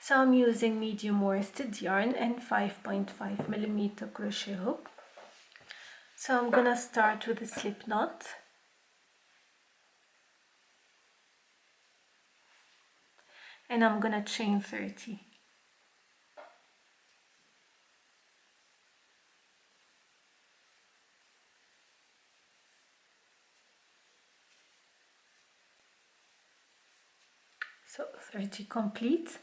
So I'm using medium worsted yarn and 5.5mm crochet hook. So I'm gonna start with a slip knot, and I'm gonna chain 30. So 30 complete.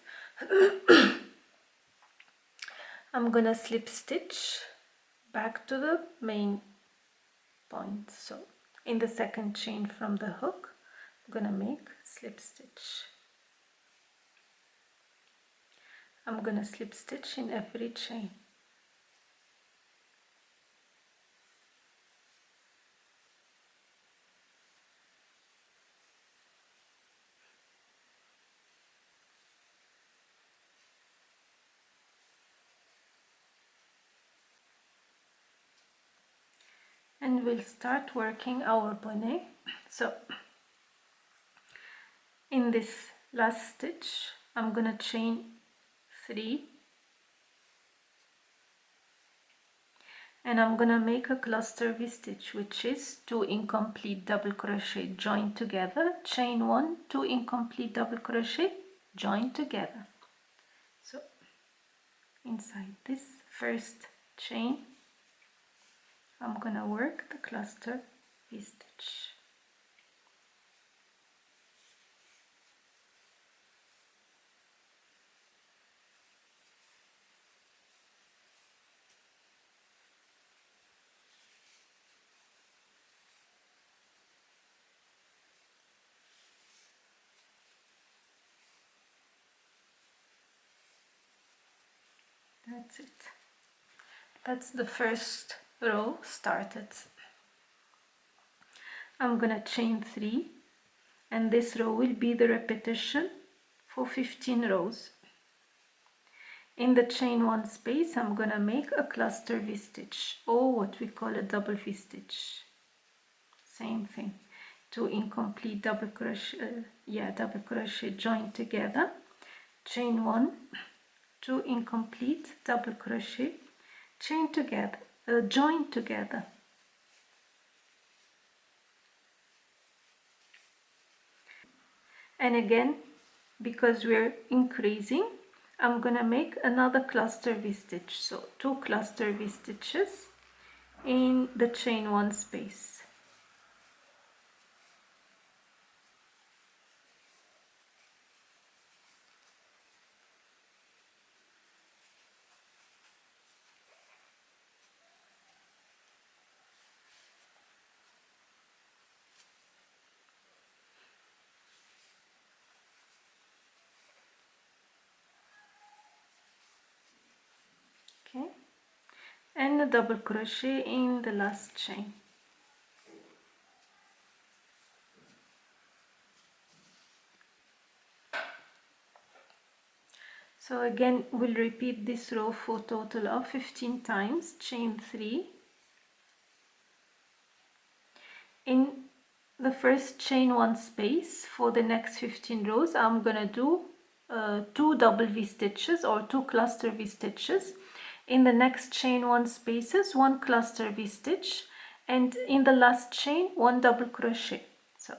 I'm gonna slip stitch back to the main point. So in the second chain from the hook, I'm gonna make slip stitch. I'm gonna slip stitch in every chain. And we'll start working our bonnet. So in this last stitch, I'm gonna chain 3, and I'm gonna make a cluster V stitch, which is 2 incomplete double crochet joined together, chain 1, 2 incomplete double crochet joined together. So inside this first chain, I'm gonna work the cluster V stitch. That's it. That's the first row started. I'm gonna chain 3, and this row will be the repetition for 15 rows. In the chain 1 space, I'm gonna make a cluster V stitch, or what we call a double V stitch. Same thing. 2 incomplete double crochet, double crochet joined together, chain 1, 2 incomplete double crochet chain together, joined together. And again, because we're increasing, I'm gonna make another cluster V stitch, so 2 cluster V stitches in the chain 1 space. Okay, and a double crochet in the last chain. So again, we'll repeat this row for a total of 15 times. Chain 3. In the first chain 1 space for the next 15 rows, I'm gonna do 2 double V stitches or 2 cluster V stitches. In the next chain 1 spaces, 1 cluster V stitch, and in the last chain 1 double crochet. So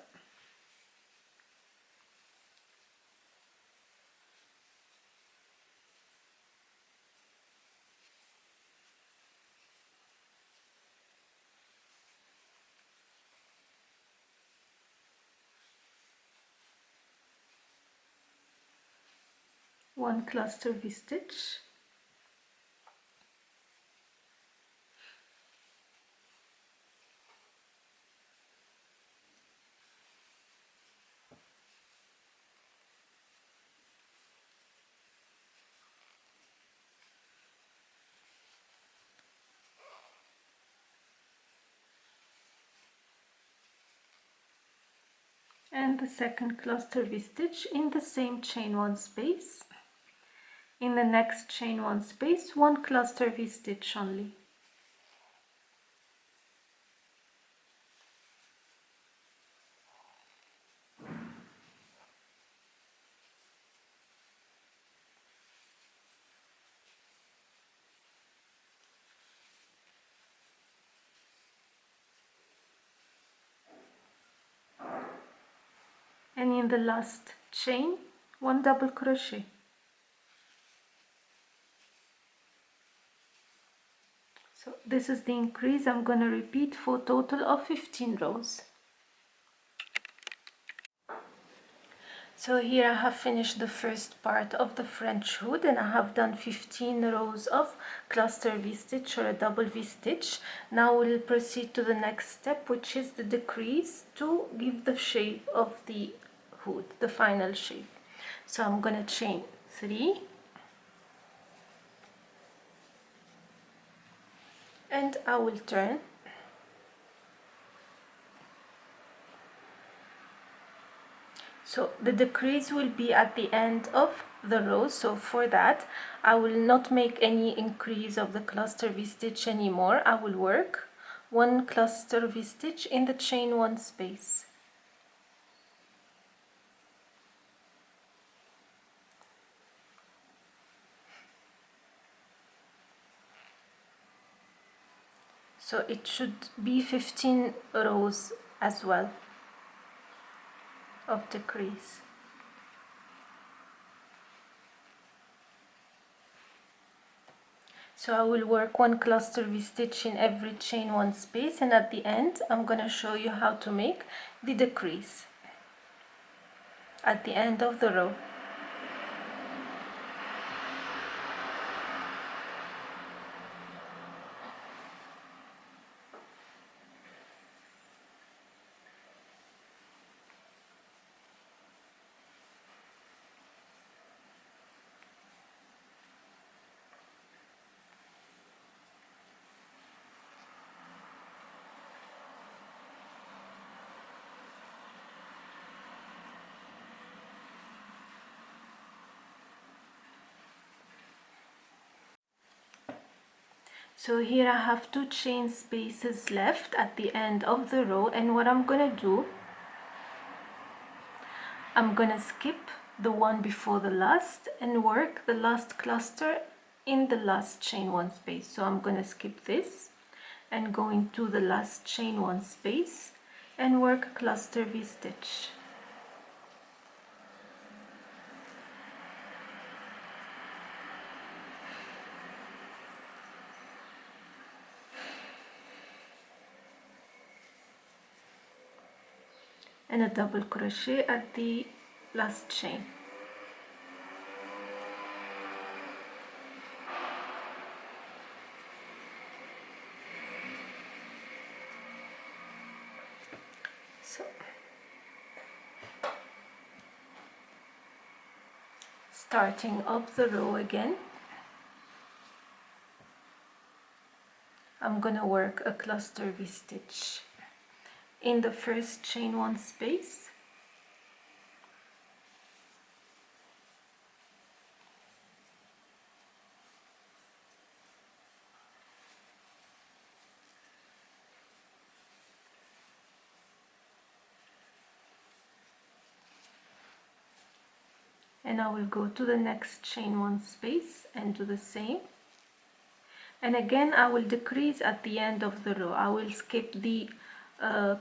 1 cluster V stitch, and the second cluster V stitch in the same chain 1 space. In the next chain 1 space, 1 cluster V stitch only. in the last chain 1 double crochet. So this is the increase I'm going to repeat for a total of 15 rows. So here I have finished the first part of the French hood, and I have done 15 rows of cluster V-stitch or a double V-stitch. Now we'll proceed to the next step, which is the decrease to give the shape of the hood, the final shape. So I'm going to chain 3 and I will turn. So the decrease will be at the end of the row. So for that I will not make any increase of the cluster V-stitch anymore. I will work 1 cluster V-stitch in the chain 1 space. So it should be 15 rows as well of decrease. So I will work 1 cluster V-stitch in every chain 1 space, and at the end I'm going to show you how to make the decrease at the end of the row. So here I have 2 chain spaces left at the end of the row, and what I'm gonna do, I'm gonna skip the one before the last and work the last cluster in the last chain 1 space. So I'm gonna skip this and go into the last chain 1 space and work a cluster V-stitch. And a double crochet at the last chain. So starting up the row again, I'm gonna work a cluster V-stitch in the first chain 1 space, and I will go to the next chain 1 space and do the same. And again I will decrease at the end of the row. I will skip the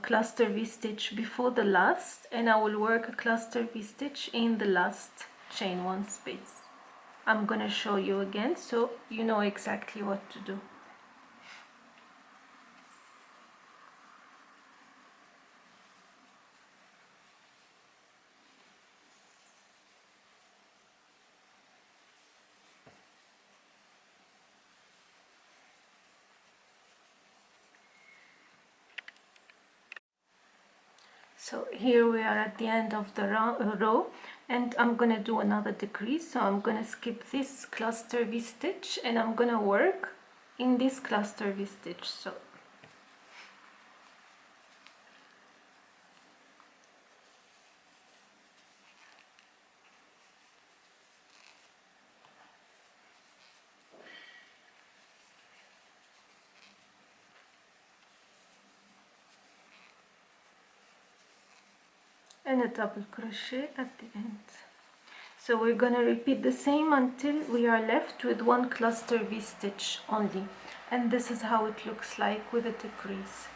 cluster V-stitch before the last, and I will work a cluster V-stitch in the last chain 1 space. I'm gonna show you again so you know exactly what to do. So here we are at the end of the row, and I'm gonna do another decrease. So I'm gonna skip this cluster V-stitch and I'm gonna work in this cluster V-stitch. So and a double crochet at the end. So we're gonna repeat the same until we are left with 1 cluster V-stitch only, and this is how it looks like with a decrease.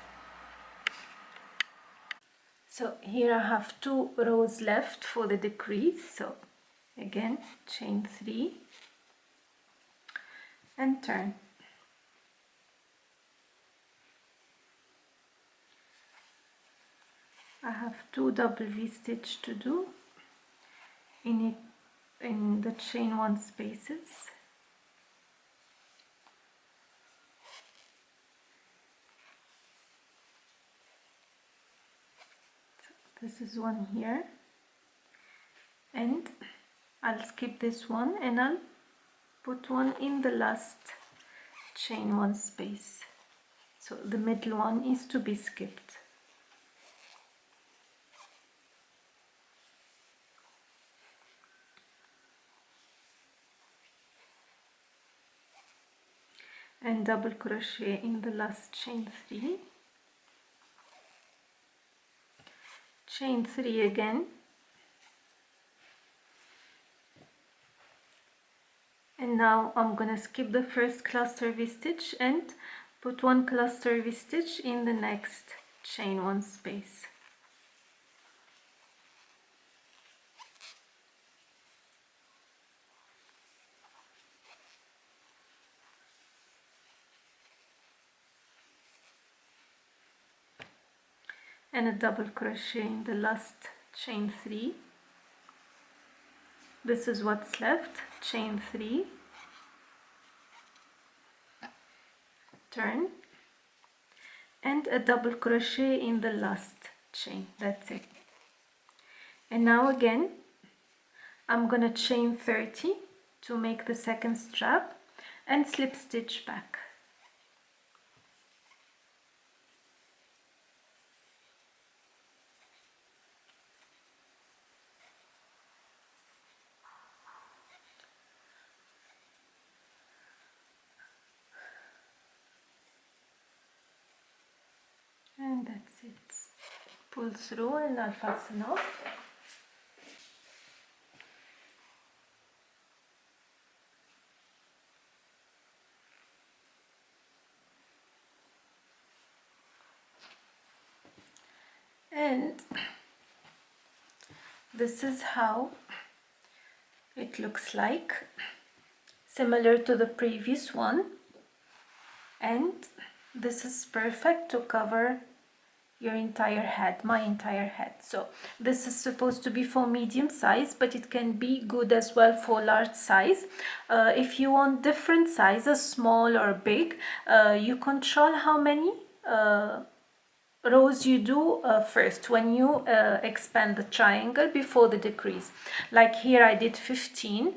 So here I have 2 rows left for the decrease. So again, chain 3 and turn. I have 2 double V stitch to do in the chain 1 spaces. So this is one here, and I'll skip this one and I'll put one in the last chain 1 space. So the middle one is to be skipped. And double crochet in the last chain 3, chain 3 again, and now I'm gonna skip the first cluster V stitch and put 1 cluster V stitch in the next chain 1 space. And a double crochet in the last chain 3. This is what's left, chain 3, turn, and a double crochet in the last chain. That's it. And now again I'm gonna chain 30 to make the second strap and slip stitch back. And that's it. Pull through and I'll fasten off. And this is how it looks like, similar to the previous one, and this is perfect to cover your entire head, my entire head. So this is supposed to be for medium size, but it can be good as well for large size. If you want different sizes, small or big, you control how many rows you do first when you expand the triangle before the decrease. Like here I did 15.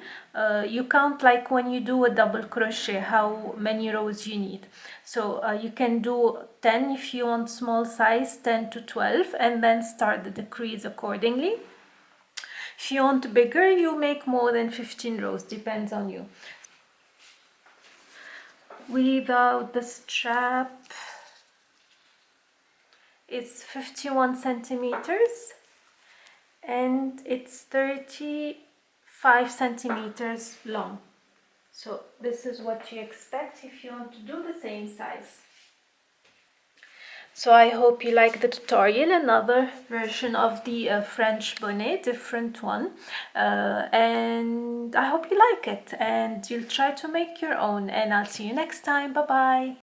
You count like when you do a double crochet how many rows you need. So you can do 10 if you want small size, 10 to 12, and then start the decrease accordingly. If you want bigger, you make more than 15 rows, depends on you. Without the strap, it's 51 centimeters and it's 35 centimeters long. So this is what you expect if you want to do the same size. So I hope you like the tutorial, another version of the French bonnet, different one, and I hope you like it and you'll try to make your own, and I'll see you next time. Bye bye.